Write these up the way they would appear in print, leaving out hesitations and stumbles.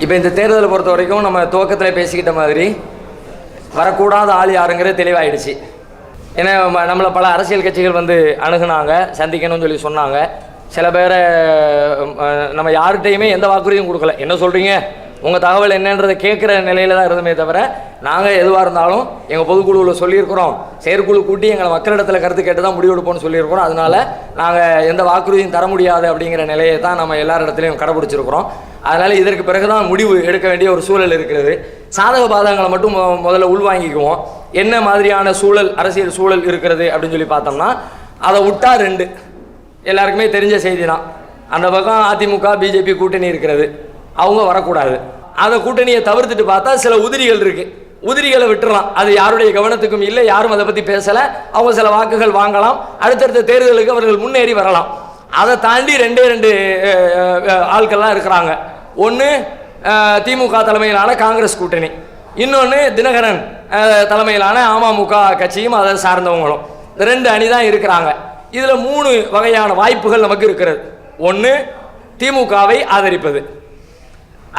இப்போ இந்த தேர்தலை பொறுத்த வரைக்கும் நம்ம துவக்கத்தில் பேசிக்கிட்ட மாதிரி வரக்கூடாத ஆள் யாருங்கிறது தெளிவாயிடுச்சு. ஏன்னா நம்மளை பல அரசியல் கட்சிகள் வந்து அணுகுனாங்க, சந்திக்கணும்னு சொல்லி சொன்னாங்க. சில பேரை நம்ம யார்கிட்டையுமே எந்த வாக்குறுதியும் கொடுக்கல. என்ன சொல்கிறீங்க, உங்கள் தகவல் என்னன்றதை கேட்குற நிலையில் தான் இருந்தமே தவிர, நாங்கள் எதுவாக இருந்தாலும் எங்கள் பொதுக்குழுவில் சொல்லியிருக்கிறோம், செயற்குழு கூட்டி எங்களை மக்களிடத்தில் கருத்து கேட்டு தான் முடிவெடுப்போம்னு சொல்லியிருக்கிறோம். அதனால் நாங்கள் எந்த வாக்குறுதியும் தர முடியாது அப்படிங்கிற நிலையை தான் நம்ம எல்லா இடத்துலையும் கடைபிடிச்சிருக்கிறோம். அதனால் இதற்கு பிறகு தான் முடிவு எடுக்க வேண்டிய ஒரு சூழல் இருக்கிறது. சாதக பாதகங்களை மட்டும் முதல்ல உள்வாங்கிக்குவோம். என்ன மாதிரியான சூழல், அரசியல் சூழல் இருக்கிறது அப்படின்னு சொல்லி பார்த்தோம்னா, அதை விட்டா ரெண்டு எல்லாருக்குமே தெரிஞ்ச செய்தி தான். அந்த பக்கம் அதிமுக பிஜேபி கூட்டணி இருக்கிறது, அவங்க வரக்கூடாது. அந்த கூட்டணியை தவிர்த்துட்டு பார்த்தா சில உதிரிகள் இருக்குது, உதிரிகளை விட்டுறலாம். அது யாருடைய கவனத்துக்கும் இல்லை, யாரும் அதை பற்றி பேசலை. அவங்க சில வாக்குகள் வாங்கலாம், அடுத்தடுத்த தேர்தலுக்கு அவர்கள் முன்னேறி வரலாம். அதை தாண்டி ரெண்டு ஆட்கள்லாம் இருக்கிறாங்க. ஒன்று திமுக தலைமையிலான காங்கிரஸ் கூட்டணி, இன்னொன்று தினகரன் தலைமையிலான அமமுக கட்சியும் அதை சார்ந்தவங்களும். இந்த ரெண்டு அணி தான் இருக்கிறாங்க. இதில் 3 வகையான வாய்ப்புகள் நமக்கு இருக்கிறது. ஒன்று திமுகவை ஆதரிப்பது,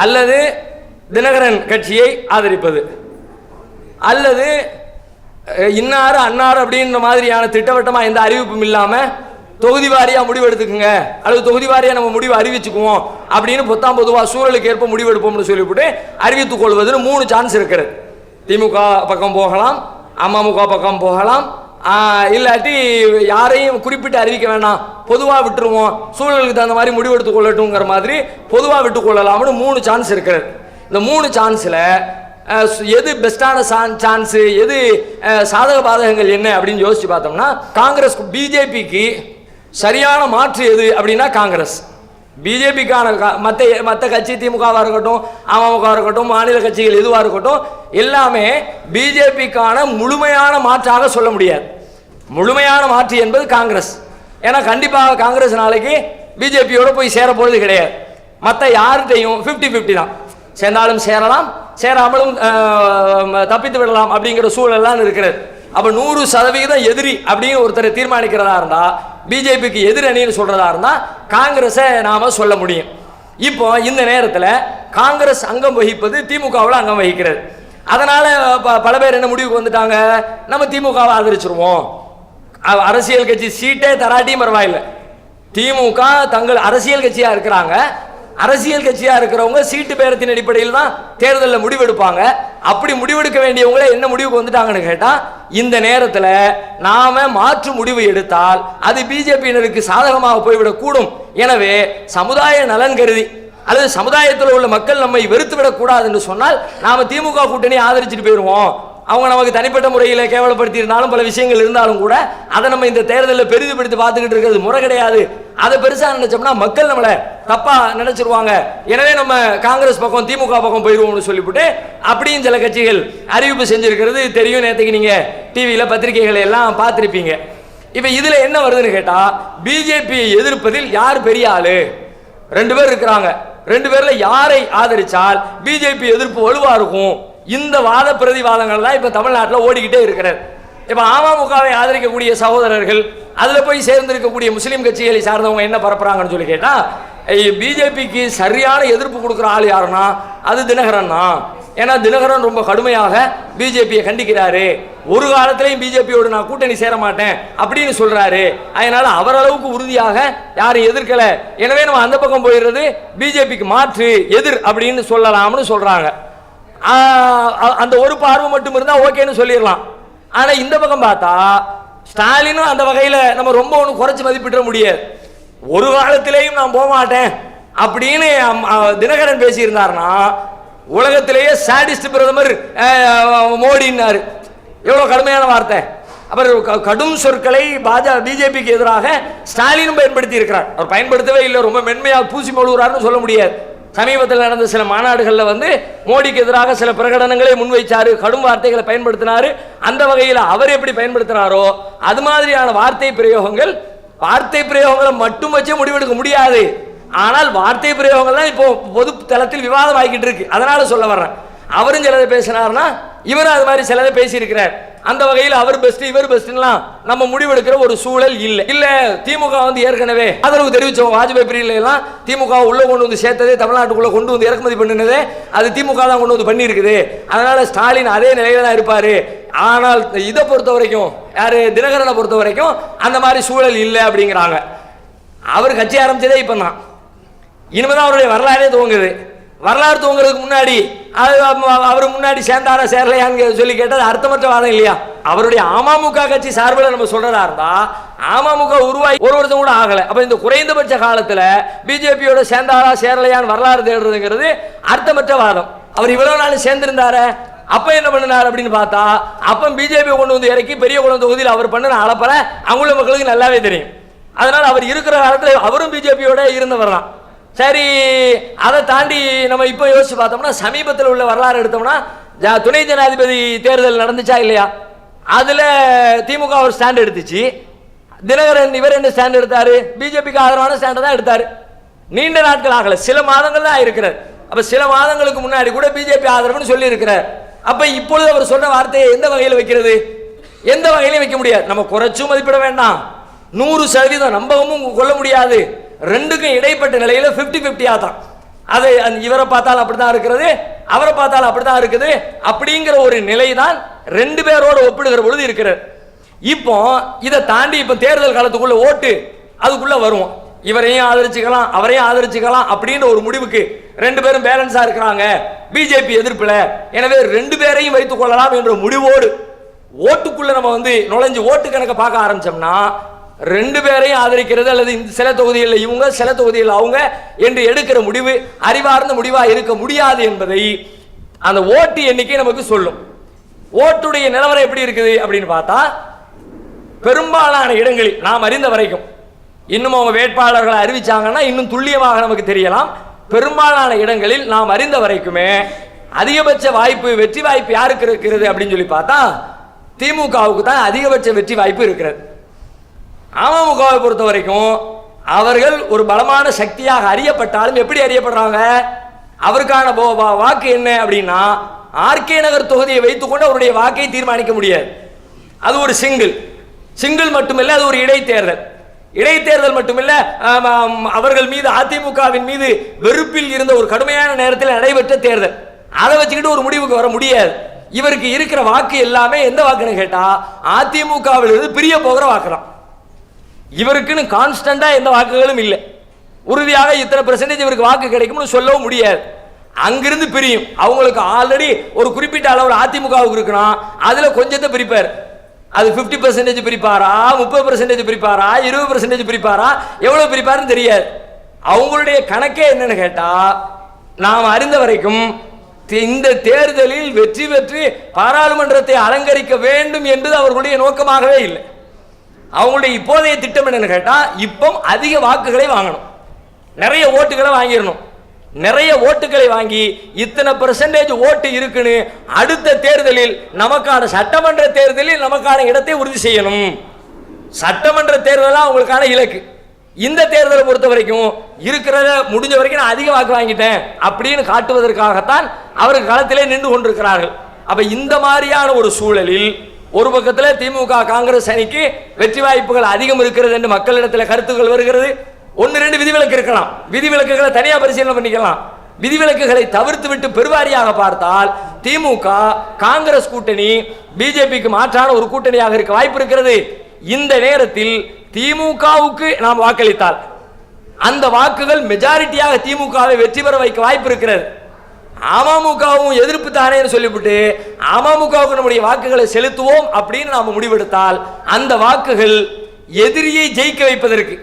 அல்லது தினகரன் கட்சியை ஆதரிப்பது, அல்லது இன்னார் அன்னார் அப்படின்ற மாதிரியான திட்டவட்டமாக எந்த அறிவிப்பும் இல்லாமல் தொகுதி வாரியாக முடிவு எடுத்துக்குங்க, அல்லது தொகுதி வாரியாக நம்ம முடிவு அறிவிச்சுக்குவோம் அப்படின்னு பொதுவாக சூழலுக்கு ஏற்ப முடிவு எடுப்போம்னு சொல்லிவிட்டு அறிவித்துக் கொள்வதுன்னு 3 சான்ஸ் இருக்கிறது. திமுக பக்கம் போகலாம், அமமுக பக்கம் போகலாம், இல்லாட்டி யாரையும் குறிப்பிட்டு அறிவிக்க வேண்டாம், பொதுவாக விட்டுருவோம், சூழலுக்கு தகுந்த மாதிரி முடிவு எடுத்துக் கொள்ளட்டுங்கிற மாதிரி பொதுவாக விட்டு கொள்ளலாம்னு 3 சான்ஸ் இருக்கிறது. இந்த 3 சான்ஸில் எது பெஸ்டான சான்ஸு, எது சாதக பாதகங்கள் என்ன அப்படின்னு யோசிச்சு பார்த்தோம்னா, காங்கிரஸ் பிஜேபிக்கு சரியான மாற்று எது அப்படின்னா காங்கிரஸ். பிஜேபிக்கான மற்ற கட்சி திமுகவாக இருக்கட்டும், அமமுக இருக்கட்டும், மாநில கட்சிகள் எதுவாக இருக்கட்டும், எல்லாமே பிஜேபிக்கான முழுமையான மாற்றாக சொல்ல முடியாது. முழுமையான மாற்று என்பது காங்கிரஸ். ஏன்னா கண்டிப்பாக காங்கிரஸ் நாளைக்கு பிஜேபியோட போய் சேரப்போவது கிடையாது. மற்ற யார்கிட்டையும் 50-50 தான், சேர்ந்தாலும் சேரலாம், சேராமலும் தப்பித்து விடலாம் அப்படிங்கிற சூழல்லாம் இருக்கிறது. அப்போ 100% எதிரி அப்படின்னு ஒருத்தரை தீர்மானிக்கிறதா இருந்தால், பிஜேபிக்கு எதிரணின்னு சொல்றதா இருந்தால் காங்கிரஸை நாம சொல்ல முடியும். இப்போ இந்த நேரத்தில் காங்கிரஸ் அங்கம் வகிப்பது திமுகவில் அங்கம் வகிக்கிறது. அதனால பல பேர் என்ன முடிவுக்கு வந்துட்டாங்க, நம்ம திமுகவை ஆதரிச்சிருவோம், அரசியல் கட்சி சீட்டே தராட்டியும் பரவாயில்லை, திமுக தங்கள் அரசியல் கட்சியாக இருக்கிறாங்க, அரசியல் கட்சியா இருக்கிறவங்க சீட்டு பேரத்தின் அடிப்படையில் தான் தேர்தலில் முடிவெடுப்பாங்க. அப்படி முடிவெடுக்க வேண்டியவங்களே என்ன முடிவுக்கு வந்துட்டாங்கன்னு கேட்டா, இந்த நேரத்தில் நாம மாற்று முடிவு எடுத்தால் அது பிஜேபியினருக்கு சாதகமாக போய்விடக் கூடும். எனவே சமுதாய நலன் கருதி அல்லது சமுதாயத்தில் உள்ள மக்கள் நம்மை வெறுத்து விடக்கூடாது என்று சொன்னால் நாம திமுக கூட்டணி ஆதரிச்சுட்டு போயிடுவோம். அவங்க நமக்கு தனிப்பட்ட முறையில் கேவலப்படுத்தி இருந்தாலும் பல விஷயங்கள் இருந்தாலும் கூட அதை நம்ம இந்த தேர்தலில் பெரிதுபடுத்தி பார்த்துக்கிட்டு இருக்கிறது முறை கிடையாது. அதை பெருசாக நினைச்சோம்னா மக்கள் நம்மளை தப்பா நினைச்சிருவாங்க. எனவே நம்ம காங்கிரஸ் பக்கம் திமுக பக்கம் போயிடுவோம்னு சொல்லிவிட்டு அப்படின்னு சில கட்சிகள் அறிவிப்பு செஞ்சிருக்கிறது தெரியும். நேற்றுக்கு நீங்க டிவியில் பத்திரிகைகளை எல்லாம் பார்த்துருப்பீங்க. இப்போ இதுல என்ன வருதுன்னு கேட்டா, பிஜேபியை எதிர்ப்பதில் யார் பெரிய ஆளு? 2 பேர் இருக்கிறாங்க. 2 பேர்ல யாரை ஆதரிச்சால் பிஜேபி எதிர்ப்பு வலுவா இருக்கும்? இந்த வாத பிரதிவாதங்கள் தான் இப்ப தமிழ்நாட்டில் ஓடிக்கிட்டே இருக்கிறது. இப்ப அமமுகவை ஆதரிக்கக்கூடிய சகோதரர்கள், அதுல போய் சேர்ந்திருக்கக்கூடிய முஸ்லீம் கட்சிகளை சார்ந்தவங்க என்ன பரப்புறாங்கன்னு சொல்லி கேட்டா, பிஜேபிக்கு சரியான எதிர்ப்பு கொடுக்குற ஆள் யாருன்னா அது தினகரன் தான். ஏன்னா தினகரன் ரொம்ப கடுமையாக பிஜேபியை கண்டிக்கிறாரு, ஒரு காலத்திலையும் பிஜேபியோடு நான் கூட்டணி சேர மாட்டேன் அப்படின்னு சொல்றாரு. அதனால அவரளவுக்கு உறுதியாக யாரும் எதிர்க்கல. எனவே நம்ம அந்த பக்கம் போயிடுறது பிஜேபிக்கு மாற்று எதிர் அப்படின்னு சொல்லலாம்னு சொல்றாங்க. அந்த ஒரு பார்வை மட்டும் இருந்தா ஓகேன்னு சொல்லிடலாம். ஆனா இந்த பக்கம் பார்த்தா ஸ்டாலினும் அந்த வகையில நம்ம ரொம்ப ஒன்றும் குறைச்சு மதிப்பிட முடியாது. ஒரு காலத்திலேயும் நான் போக மாட்டேன் அப்படின்னு தினகரன் பேசியிருந்தாருன்னா, உலகத்திலேயே சாடிஸ்ட் பிரதமர் மோடினாரு. எவ்வளவு கடுமையான வார்த்தை! அப்புறம் கடும் சொற்களை பிஜேபிக்கு எதிராக ஸ்டாலினும் பயன்படுத்தி இருக்கிறார். அவர் பயன்படுத்தவே இல்லை, ரொம்ப மென்மையாக பூசி மொழுகிறார்னு சொல்ல முடியாது. சமீபத்தில் நடந்த சில மாநாடுகளில் மோடிக்கு எதிராக சில பிரகடனங்களை முன்வைச்சாரு, கடும் வார்த்தைகளை பயன்படுத்தினாரு. அந்த வகையில் அவர் எப்படி பயன்படுத்தினாரோ அது மாதிரியான வார்த்தை பிரயோகங்களை மட்டும் வச்சு முடிவெடுக்க முடியாது. ஆனால் வார்த்தை பிரயோகங்கள் தான் இப்போ பொது தளத்தில் விவாதம் ஆகிக்கிட்டு இருக்கு. அதனால சொல்ல வர்றேன், அவரும் சிலதை பேசினார்னா இவரும் அது மாதிரி சிலதை பேசியிருக்கிறார். அந்த வகையில் அவர் பெஸ்ட் இவர் பெஸ்ட்லாம் நம்ம முடிவெடுக்கிற ஒரு சூழல் இல்ல திமுக வந்து ஏற்கனவே ஆதரவு தெரிவிச்சோம். வாஜ்பாய் பீரியட்ல எல்லாம் திமுக உள்ள கொண்டு வந்து சேர்த்ததே, தமிழ்நாட்டுக்குள்ள கொண்டு வந்து இறக்குமதி பண்ணினதே அது திமுக தான் கொண்டு வந்து பண்ணி இருக்குது. அதனால ஸ்டாலின் அதே நிலையில தான் இருப்பாரு. ஆனால் இதை பொறுத்த வரைக்கும், யாரு தினகரனை பொறுத்த வரைக்கும் அந்த மாதிரி சூழல் இல்லை அப்படிங்கிறாங்க. அவர் கட்சி ஆரம்பிச்சதே இப்பதான், இனிமேதான் அவருடைய வரலாறே துவங்குது. வரலாறு துவங்குறதுக்கு முன்னாடி அவர் முன்னாடி சேர்ந்தாரா சேரலையான்னு சொல்லி கேட்டது அர்த்தமற்ற வாதம் இல்லையா? அவருடைய அமமுக கட்சி சார்பில் நம்ம சொல்றதா இருந்தா, அமமுக உருவாகி ஒரு வருஷம் கூட ஆகல. அப்ப இந்த குறைந்தபட்ச காலத்துல பிஜேபியோட சேர்ந்தாரா சேரலையான்னு வரலாறு தேடுறதுங்கிறது அர்த்தமற்ற வாதம். அவர் இவ்வளவு நாள் சேர்ந்திருந்தாரு, அப்ப என்ன பண்ணினார் அப்படின்னு பார்த்தா, அப்ப பிஜேபி கொண்டு வந்து இறக்கி பெரிய குளம் தொகுதியில் அவர் பண்ணின அளப்பற அங்குள்ள மக்களுக்கு நல்லாவே தெரியும். அதனால அவர் இருக்கிற காலத்தில் அவரும் பிஜேபியோட இருந்தவர் தான். சரி, அதை தாண்டி நம்ம இப்போ யோசிச்சு பார்த்தோம்னா, சமீபத்தில் உள்ள வரலாறு எடுத்தோம்னா, துணை ஜனாதிபதி தேர்தல் நடந்துச்சா இல்லையா? அதுல திமுக ஒரு ஸ்டாண்ட் எடுத்துச்சு. தினகரன் இவர் என்ன ஸ்டாண்ட் எடுத்தாரு? பிஜேபிக்கு ஆதரவான ஸ்டாண்ட் தான் எடுத்தாரு. நீண்ட நாட்கள் ஆகல, சில மாதங்கள் தான் இருக்கிறார். அப்ப சில மாதங்களுக்கு முன்னாடி கூட பிஜேபி ஆதரவுன்னு சொல்லி இருக்கிறார். அப்ப இப்பொழுது அவர் சொன்ன வார்த்தையை எந்த வகையில் வைக்கிறது? எந்த வகையிலும் வைக்க முடியாது. நம்ம குறைச்சும் மதிப்பிட வேண்டாம், 100% நம்பவும் கொள்ள முடியாது. ரெண்டுக்கும் இடைப்பட்ட நிலையில 50-50 தான். அதை இவரை பார்த்தாலும் அப்படிதான் இருக்கிறது, அவரை பார்த்தாலும் அப்படிதான் இருக்குது. அப்படிங்கிற ஒரு நிலை தான் ரெண்டு பேரோட ஒப்பிடுகிற பொழுது இருக்கிறது. இப்போ இதை தாண்டி இப்ப தேர்தல் காலத்துக்குள்ள ஓட்டு அதுக்குள்ள வருவோம். இவரையும் ஆதரிச்சுக்கலாம் அவரையும் ஆதரிச்சுக்கலாம் அப்படின்ற ஒரு முடிவுக்கு ரெண்டு பேரும் பேலன்ஸா இருக்கிறாங்க பிஜேபி எதிர்ப்புல. எனவே ரெண்டு பேரையும் வைத்துக் கொள்ளலாம் என்ற முடிவோடு ஓட்டுக்குள்ள நம்ம வந்து நுழைஞ்சு ஓட்டு கணக்க பார்க்க ஆரம்பிச்சோம்னா, ரெண்டு பேரையும் ஆதரிக்கிறது அல்லது சில தொகுதிகளில் இவங்க சில தொகுதியில் அவங்க என்று எடுக்கிற முடிவு அறிவார்ந்த முடிவா இருக்க முடியாது என்பதை அந்த ஓட்டு எண்ணிக்கை நமக்கு சொல்லும். ஓட்டுடைய நிலவரம் எப்படி இருக்குது அப்படின்னு பார்த்தா, பெரும்பாலான இடங்களில் நாம் அறிந்த வரைக்கும், இன்னும் அவங்க வேட்பாளர்களை அறிவிச்சாங்கன்னா இன்னும் துல்லியமாக நமக்கு தெரியலாம். பெரும்பாலான இடங்களில் நாம் அறிந்த வரைக்குமே அதிகபட்ச வாய்ப்பு, வெற்றி வாய்ப்பு யாருக்கு இருக்கிறது அப்படின்னு சொல்லி பார்த்தா, திமுகவுக்கு தான் அதிகபட்ச வெற்றி வாய்ப்பு இருக்கிறது. அமமுகவை பொறுத்த வரைக்கும் அவர்கள் ஒரு பலமான சக்தியாக அறியப்பட்டாலும் எப்படி அறியப்படுறாங்க? அவருக்கான வாக்கு என்ன அப்படின்னா, ஆர்கே நகர் தொகுதியை வைத்துக்கொண்டு அவருடைய வாக்கை தீர்மானிக்க முடியாது. அது ஒரு சிங்கிள் மட்டுமில்லை, அது ஒரு இடைத்தேர்தல். இடைத்தேர்தல் மட்டுமில்ல, அவர்கள் மீது அதிமுகவின் மீது வெறுப்பில் இருந்த ஒரு கடுமையான நேரத்தில் நடைபெற்ற தேர்தல். அதை வச்சுக்கிட்டு ஒரு முடிவுக்கு வர முடியாது. இவருக்கு இருக்கிற வாக்கு எல்லாமே எந்த வாக்குன்னு கேட்டா, அதிமுகவில் இருந்து பிரிய போகிற வாக்கு தான். இவருக்குன்னு கான்ஸ்டன்டா எந்த வாக்குகளும் இல்லை. உறுதியாக இத்தனை % இவருக்கு வாக்கு கிடைக்கும்னு சொல்லவும் முடியாது. அங்கிருந்து பிரியும். அவங்களுக்கு ஆல்ரெடி ஒரு குறிப்பிட்ட அளவில் அதிமுகவுக்கு இருக்கணும், அதுல கொஞ்சத்தை பிரிப்பார். அது 50% பிரிப்பாரா, 30% பிரிப்பாரா, 20% பிரிப்பாரா, எவ்வளவு பிரிப்பாருன்னு தெரியாது. அவங்களுடைய கணக்கே என்னன்னு கேட்டா, நாம் அறிந்த வரைக்கும் இந்த தேர்தலில் வெற்றி பெற்று பாராளுமன்றத்தை அலங்கரிக்க வேண்டும் என்பது அவர்களுடைய நோக்கமாகவே இல்லை. அவங்களுடைய இப்போதைய திட்டம் என்னன்னு கேட்டா, இப்போ அதிக வாக்குகளை வாங்கணும், நிறைய ஓட்டுகளை வாங்கிடணும். நிறைய ஓட்டுகளை வாங்கி இத்தனை % ஓட்டு இருக்குன்னு அடுத்த தேர்தலில் நமக்கான சட்டமன்ற தேர்தலில் நமக்கான இடத்தை உறுதி செய்யணும். சட்டமன்ற தேர்தல் அவங்களுக்கான இலக்கு. இந்த தேர்தலை பொறுத்த வரைக்கும் இருக்கிறத முடிஞ்ச வரைக்கும் நான் அதிக வாக்கு வாங்கிட்டேன் அப்படின்னு காட்டுவதற்காகத்தான் அவர்கள் களத்திலே நின்று கொண்டிருக்கிறார்கள். அப்ப இந்த மாதிரியான ஒரு சூழலில் ஒரு பக்கத்தில் திமுக காங்கிரஸ் அணிக்கு வெற்றி வாய்ப்புகள் அதிகம் இருக்கிறது என்று மக்களிடத்தில் கருத்துக்கள் வருகிறது. 1-2 விதிவிலக்கு இருக்கலாம், விதிவிலக்குகளை தனியா பரிசீலனை பண்ணிக்கலாம். விதிவிலக்குகளை தவிர்த்து விட்டு பெருவாரியாக பார்த்தால் திமுக காங்கிரஸ் கூட்டணி பிஜேபிக்கு மாற்றான ஒரு கூட்டணியாக இருக்க வாய்ப்பு இருக்கிறது. இந்த நேரத்தில் திமுகவுக்கு நாம் வாக்களித்தால் அந்த வாக்குகள் மெஜாரிட்டியாக திமுகவை வெற்றி பெற வைக்க வாய்ப்பு இருக்கிறது. அமமுகவும் எதிர்ப்பு தானே சொல்லிவிட்டு அமமுகவுக்கு நம்முடைய வாக்குகளை செலுத்துவோம் அப்படின்னு நாம முடிவெடுத்தால் அந்த வாக்குகள் எதிரியை ஜெயிக்க வைப்பதற்கு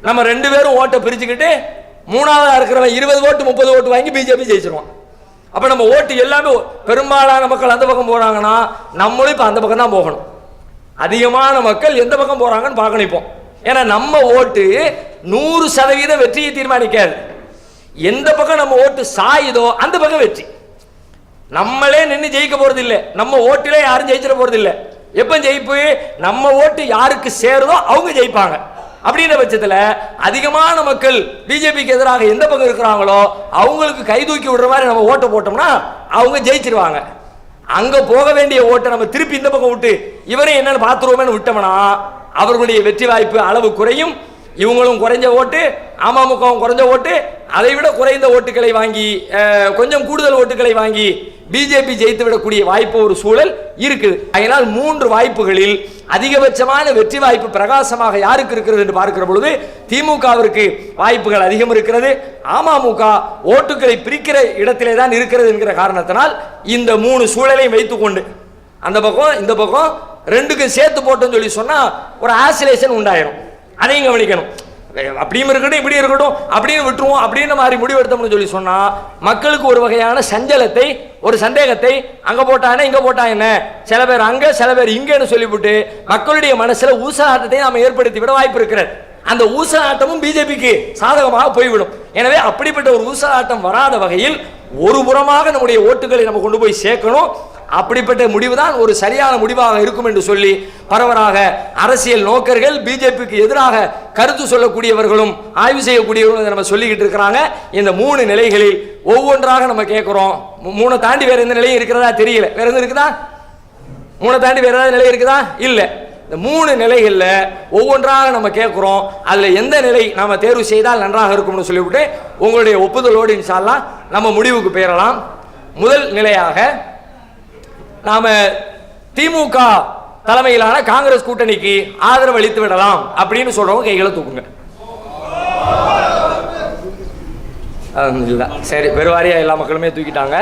நம்ம ரெண்டு பேரும் ஓட்டை பிரிச்சுக்கிட்டு மூணாவதா இருக்கிறவன் 20 ஓட்டு 30 ஓட்டு வாங்கி பிஜேபி ஜெயிச்சிருவான். அப்ப நம்ம ஓட்டு எல்லாமே பெரும்பாலான மக்கள் அந்த பக்கம் போறாங்கன்னா நம்மளும் இப்ப அந்த பக்கம் தான் போகணும். அதிகமான மக்கள் எந்த பக்கம் போறாங்கன்னு பார்க்கணும் இப்போ. ஏன்னா நம்ம ஓட்டு 100% வெற்றியை தீர்மானிக்காது. எந்த பக்கம் நம்ம ஓட்டு சாயுதோ அந்த பக்கம் வெற்றி. நம்மளே நின்று ஜெயிக்க போறது இல்லை, நம்ம ஓட்டிலே யாரும் ஜெயிச்சிட போறது இல்லை. எப்ப ஜெயிப்பு? நம்ம ஓட்டு யாருக்கு சேருதோ அவங்க ஜெயிப்பாங்க. அப்படின்ற பட்சத்தில் அதிகமான மக்கள் பிஜேபிக்கு எதிராக எந்த பக்கம் இருக்கிறாங்களோ அவங்களுக்கு கை தூக்கி விடுற மாதிரி நம்ம ஓட்டை போட்டோம்னா அவங்க ஜெயிச்சிருவாங்க. அங்க போக வேண்டிய ஓட்டை நம்ம திருப்பி இந்த பக்கம் விட்டு இவரே என்னன்னு பார்த்துருவோமேனு விட்டோம்னா அவர்களுடைய வெற்றி வாய்ப்பு அளவு குறையும். இவங்களும் குறைஞ்ச ஓட்டு, அமமுகவும் குறைஞ்ச ஓட்டு, அதை விட குறைந்த ஓட்டுகளை வாங்கி கொஞ்சம் கூடுதல் ஓட்டுகளை வாங்கி பிஜேபி ஜெயித்து விடக்கூடிய வாய்ப்பு ஒரு சூழல் இருக்குது. அதனால் 3 வாய்ப்புகளில் அதிகபட்சமான வெற்றி வாய்ப்பு பிரகாசமாக யாருக்கு இருக்கிறது என்று பார்க்கிற பொழுது திமுகவிற்கு வாய்ப்புகள் அதிகம் இருக்கிறது. அமமுக ஓட்டுகளை பிரிக்கிற இடத்திலே தான் இருக்கிறது என்கிற காரணத்தினால் இந்த 3 சூழலையும் வைத்துக்கொண்டு அந்த பக்கம் இந்த பக்கம் ரெண்டுக்கும் சேர்த்து போட்டோன்னு சொல்லி சொன்னா ஒரு ஆசிலேஷன் உண்டாயிரும். அதையும் கவனிக்கணும். அப்படியும் இருக்கட்டும் இப்படி இருக்கட்டும் அப்படின்னு விட்டுருவோம் அப்படின்னு மாதிரி முடிவெடுத்தோம்னு சொல்லி சொன்னா மக்களுக்கு ஒரு வகையான சஞ்சலத்தை, ஒரு சந்தேகத்தை, அங்க போட்டானே இங்க போட்டா என்ன, சில பேர் அங்க சில பேர் இங்கன்னு சொல்லிவிட்டு மக்களுடைய மனசுல ஊசலாட்டத்தை நாம ஏற்படுத்தி விட வாய்ப்பு இருக்கிறது. அந்த ஊசலாட்டமும் பிஜேபிக்கு சாதகமாக போய்விடும். எனவே அப்படிப்பட்ட ஒரு ஊசலாட்டம் வராத வகையில் ஒரு புறமாக நம்முடைய ஓட்டுகளை நம்ம கொண்டு போய் சேர்க்கணும். அப்படிப்பட்ட முடிவு தான் ஒரு சரியான முடிவாக இருக்கும் என்று சொல்லி பரவலாக அரசியல் நோக்கர்கள், பிஜேபிக்கு எதிராக கருத்து சொல்லக்கூடியவர்களும் ஆய்வு செய்யக்கூடியவர்களும் நம்ம சொல்லிக்கிட்டு இருக்கிறாங்க. இந்த 3 நிலைகளில் ஒவ்வொன்றாக நம்ம கேட்கிறோம். 3 தாண்டி வேற எந்த நிலையும் இருக்கிறதா தெரியல. வேற எதுவும் இருக்குதா? 3 தாண்டி வேற ஏதாவது நிலை இருக்குதா? இல்ல. இந்த 3 நிலைகள்ல ஒவ்வொன்றாக நம்ம கேட்கிறோம். அதுல எந்த நிலை நாம தேர்வு செய்தால் நன்றாக இருக்கும்னு சொல்லிவிட்டு உங்களுடைய ஒப்புதலோடு இன்ஷா அல்லாஹ் நம்ம முடிவுக்கு பெறலாம். முதல் நிலையாக நாம திமுக தலைமையிலான காங்கிரஸ் கூட்டணிக்கு ஆதரவு அளித்து விடலாம் அப்படின்னு சொல்றவங்க கைகளை தூக்குங்க. சரி, பெருவாரியா எல்லா மக்களுமே தூக்கிட்டாங்க.